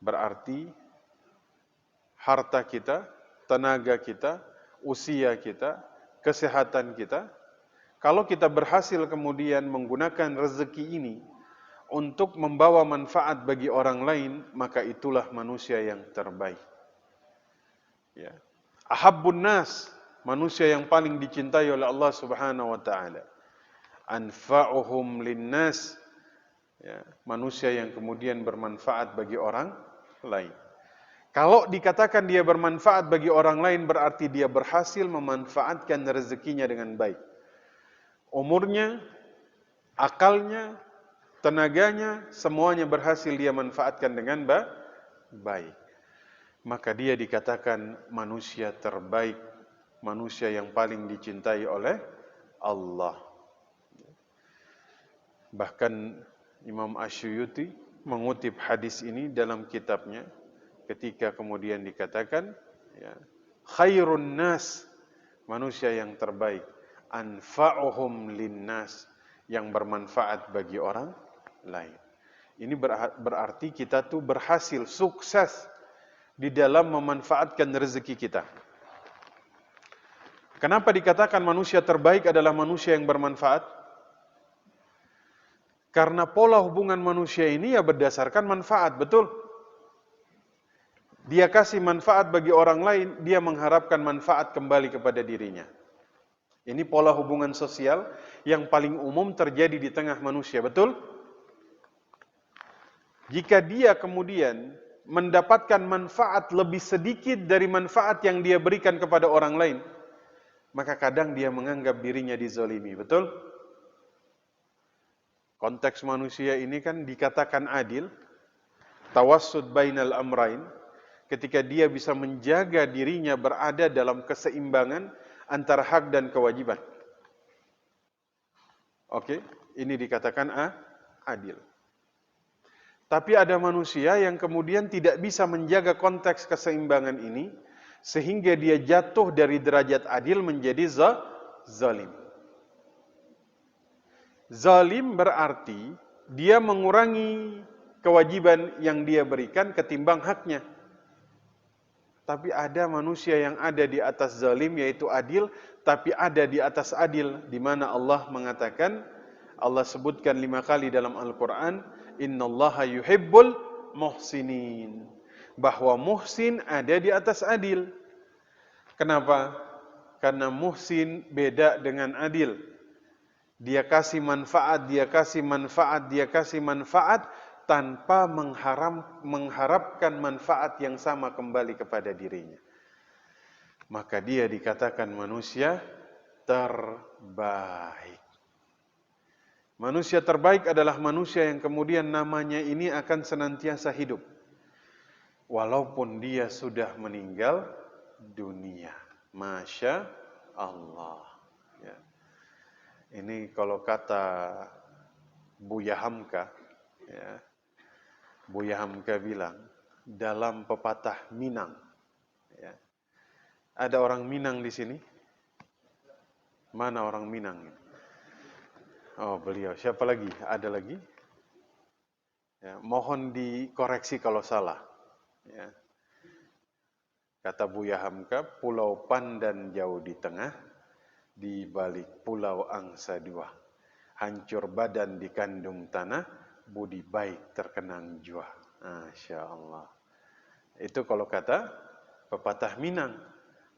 Berarti harta kita, tenaga kita, usia kita, kesehatan kita, kalau kita berhasil kemudian menggunakan rezeki ini untuk membawa manfaat bagi orang lain, maka itulah manusia yang terbaik. Ya. Ahabbun nas, manusia yang paling dicintai oleh Allah Subhanahu wa taala. Anfa'uhum linnas, ya, manusia yang kemudian bermanfaat bagi orang lain. Kalau dikatakan dia bermanfaat bagi orang lain, berarti dia berhasil memanfaatkan rezekinya dengan baik. Umurnya, akalnya, tenaganya, semuanya berhasil dia manfaatkan dengan baik. Maka dia dikatakan manusia terbaik, manusia yang paling dicintai oleh Allah. Bahkan Imam Asyuyuti mengutip hadis ini dalam kitabnya ketika kemudian dikatakan, ya, khairun nas, manusia yang terbaik, anfa'uhum linnas, yang bermanfaat bagi orang lain. Ini berarti kita tuh berhasil, sukses di dalam memanfaatkan rezeki kita. Kenapa dikatakan manusia terbaik adalah manusia yang bermanfaat? Karena pola hubungan manusia ini ya berdasarkan manfaat, betul? Dia kasih manfaat bagi orang lain, dia mengharapkan manfaat kembali kepada dirinya. Ini pola hubungan sosial yang paling umum terjadi di tengah manusia, betul? Jika dia kemudian mendapatkan manfaat lebih sedikit dari manfaat yang dia berikan kepada orang lain, maka kadang dia menganggap dirinya dizalimi, betul? Konteks manusia ini kan dikatakan adil, tawassud bainal amrain, ketika dia bisa menjaga dirinya berada dalam keseimbangan antara hak dan kewajiban. Oke, ini dikatakan adil. Tapi ada manusia yang kemudian tidak bisa menjaga konteks keseimbangan ini, sehingga dia jatuh dari derajat adil menjadi zalim. Zalim berarti dia mengurangi kewajiban yang dia berikan ketimbang haknya. Tapi ada manusia yang ada di atas zalim, yaitu adil, tapi ada di atas adil, di mana Allah mengatakan, Allah sebutkan 5 kali dalam Al-Quran, innallaha yuhibbul muhsinin, bahwa muhsin ada di atas adil. Kenapa? Karena muhsin beda dengan adil. Dia kasih manfaat, dia kasih manfaat, dia kasih manfaat tanpa mengharapkan manfaat yang sama kembali kepada dirinya. Maka dia dikatakan manusia terbaik. Manusia terbaik adalah manusia yang kemudian namanya ini akan senantiasa hidup, walaupun dia sudah meninggal dunia. Masya Allah. Ya. Ini kalau kata Buya Hamka, ya, Buya Hamka bilang, dalam pepatah Minang, ya, ada orang Minang di sini? Mana orang Minang? Oh, beliau. Siapa lagi? Ada lagi? Ya, mohon dikoreksi kalau salah. Ya. Kata Buya Hamka, Pulau Pandan jauh di tengah, di balik pulau angsa dua, hancur badan dikandung tanah, budi baik terkenang jua. Masya Allah. Itu kalau kata pepatah Minang.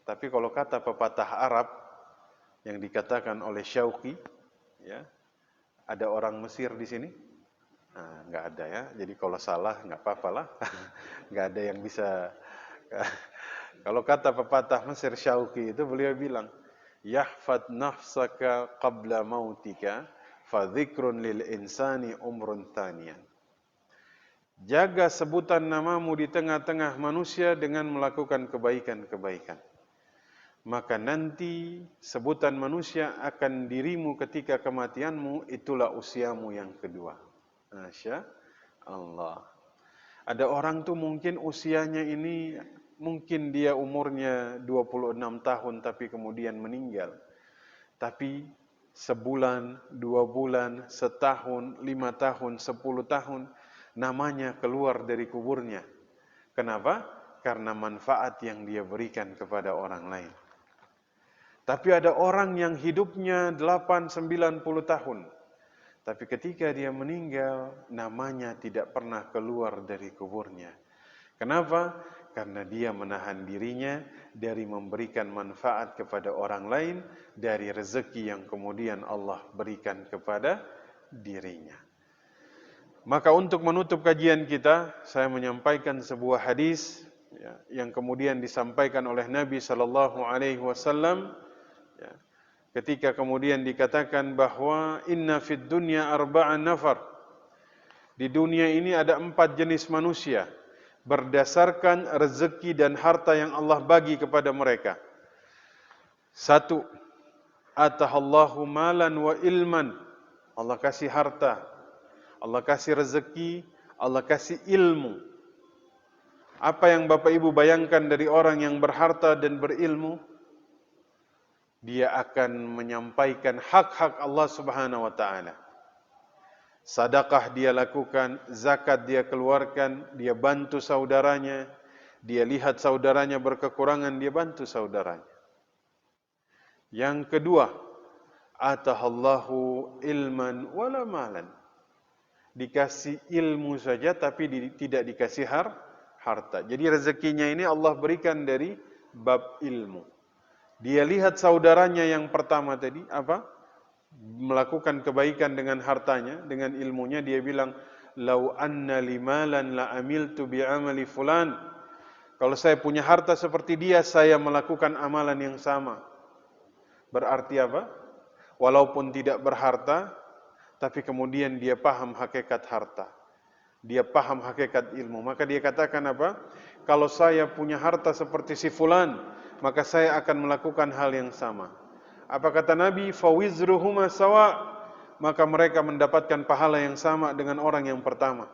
Tapi kalau kata pepatah Arab yang dikatakan oleh Syauqi, ya, ada orang Mesir di sini? Nggak ada ya. Jadi kalau salah nggak apa-apa lah. Nggak ada yang bisa. Kalau kata pepatah Mesir Syauqi itu, beliau bilang, yahfad nafsaka qabla mautika fadhikrun lil insani umrun thaniyan. Jaga sebutan namamu di tengah-tengah manusia dengan melakukan kebaikan-kebaikan. Maka nanti sebutan manusia akan dirimu ketika kematianmu, itulah usiamu yang kedua. Masya Allah. Ada orang tuh mungkin usianya ini, mungkin dia umurnya 26 tahun tapi kemudian meninggal. Tapi sebulan, 2 bulan, setahun, 5 tahun, 10 tahun, namanya keluar dari kuburnya. Kenapa? Karena manfaat yang dia berikan kepada orang lain. Tapi ada orang yang hidupnya 8-90 tahun. Tapi ketika dia meninggal, namanya tidak pernah keluar dari kuburnya. Kenapa? Karena dia menahan dirinya dari memberikan manfaat kepada orang lain, dari rezeki yang kemudian Allah berikan kepada dirinya. Maka untuk menutup kajian kita, saya menyampaikan sebuah hadis yang kemudian disampaikan oleh Nabi sallallahu alaihi wasallam ketika kemudian dikatakan bahwa inna fid dunya arba'an nafar. Di dunia ini ada 4 jenis manusia berdasarkan rezeki dan harta yang Allah bagi kepada mereka. 1, atahallahu malan wa ilman. Allah kasih harta, Allah kasih rezeki, Allah kasih ilmu. Apa yang Bapak Ibu bayangkan dari orang yang berharta dan berilmu? Dia akan menyampaikan hak-hak Allah Subhanahu wa taala. Sedekah dia lakukan, zakat dia keluarkan, dia bantu saudaranya, dia lihat saudaranya berkekurangan, dia bantu saudaranya. Yang kedua, atahallahu ilman wala malan. Dikasih ilmu saja tapi tidak dikasih harta. Jadi rezekinya ini Allah berikan dari bab ilmu. Dia lihat saudaranya yang pertama tadi, melakukan kebaikan dengan hartanya, dengan ilmunya, dia bilang, "Lau anna limalan la amiltu bi amali fulan." Kalau saya punya harta seperti dia, saya melakukan amalan yang sama. Berarti apa? Walaupun tidak berharta, tapi kemudian dia paham hakikat harta. Dia paham hakikat ilmu. Maka dia katakan apa? Kalau saya punya harta seperti si fulan, maka saya akan melakukan hal yang sama. Apa kata Nabi? Fawizruhuma sawa. Maka mereka mendapatkan pahala yang sama dengan orang yang pertama.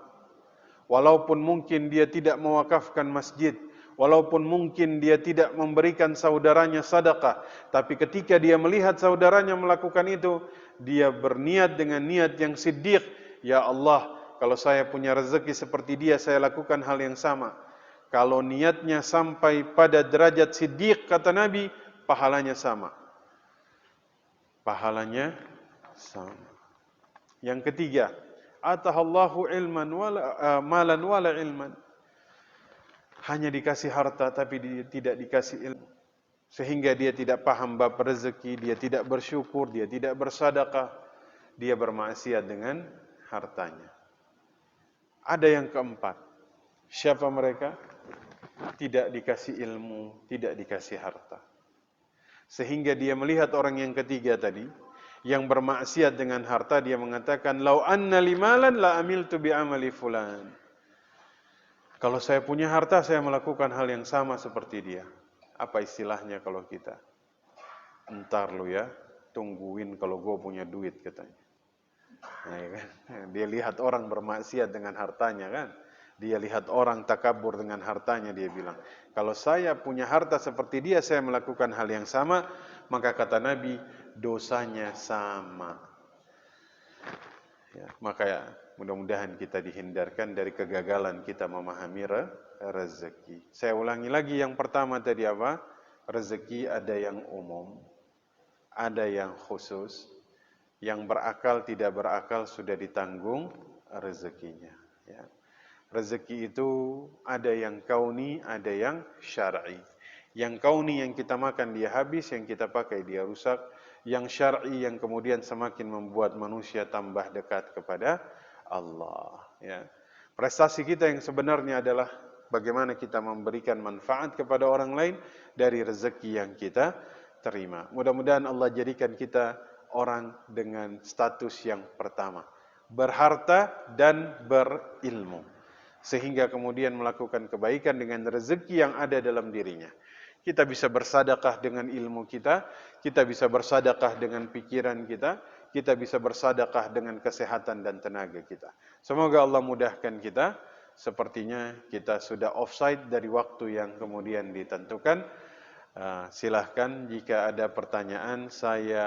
Walaupun mungkin dia tidak mewakafkan masjid, walaupun mungkin dia tidak memberikan saudaranya sedekah, tapi ketika dia melihat saudaranya melakukan itu, dia berniat dengan niat yang siddiq. Ya Allah, kalau saya punya rezeki seperti dia, saya lakukan hal yang sama. Kalau niatnya sampai pada derajat siddiq, kata Nabi, pahalanya sama. Pahalanya sama. Yang ketiga, atahallahu ilman malan wala ilman. Hanya dikasih harta tapi tidak dikasih ilmu. Sehingga dia tidak paham bab rezeki, dia tidak bersyukur, dia tidak bersedekah, dia bermaksiat dengan hartanya. Ada yang keempat. Siapa mereka? Tidak dikasih ilmu, tidak dikasih harta. Sehingga dia melihat orang yang ketiga tadi, yang bermaksiat dengan harta, dia mengatakan, "Lau anna limalan la amiltu bi amali fulan." Kalau saya punya harta, saya melakukan hal yang sama seperti dia. Apa istilahnya kalau kita? Entar lu ya, tungguin kalau gue punya duit, katanya. Nah, ya kan? Dia lihat orang bermaksiat dengan hartanya kan. Dia lihat orang takabur dengan hartanya, dia bilang, kalau saya punya harta seperti dia, saya melakukan hal yang sama, maka kata Nabi, dosanya sama. Ya, maka mudah-mudahan kita dihindarkan dari kegagalan kita memahami rezeki. Saya ulangi lagi, yang pertama tadi apa? Rezeki ada yang umum, ada yang khusus, yang berakal tidak berakal sudah ditanggung rezekinya. Ya. Rezeki itu ada yang kauni, ada yang syar'i. Yang kauni yang kita makan dia habis, yang kita pakai dia rusak. Yang syar'i yang kemudian semakin membuat manusia tambah dekat kepada Allah. Ya. Prestasi kita yang sebenarnya adalah bagaimana kita memberikan manfaat kepada orang lain dari rezeki yang kita terima. Mudah-mudahan Allah jadikan kita orang dengan status yang pertama, berharta dan berilmu. Sehingga kemudian melakukan kebaikan dengan rezeki yang ada dalam dirinya. Kita bisa bersedekah dengan ilmu kita, kita bisa bersedekah dengan pikiran kita, kita bisa bersedekah dengan kesehatan dan tenaga kita. Semoga Allah mudahkan kita. Sepertinya kita sudah offside dari waktu yang kemudian ditentukan. Silahkan jika ada pertanyaan saya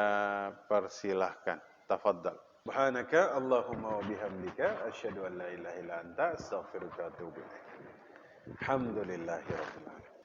persilahkan. Tafadhal. Subhanaka Allahumma wa bihamdika asyhadu an la ilaha illa anta astaghfiruka wa atubu ilaik. Alhamdulillahirabbil alamin.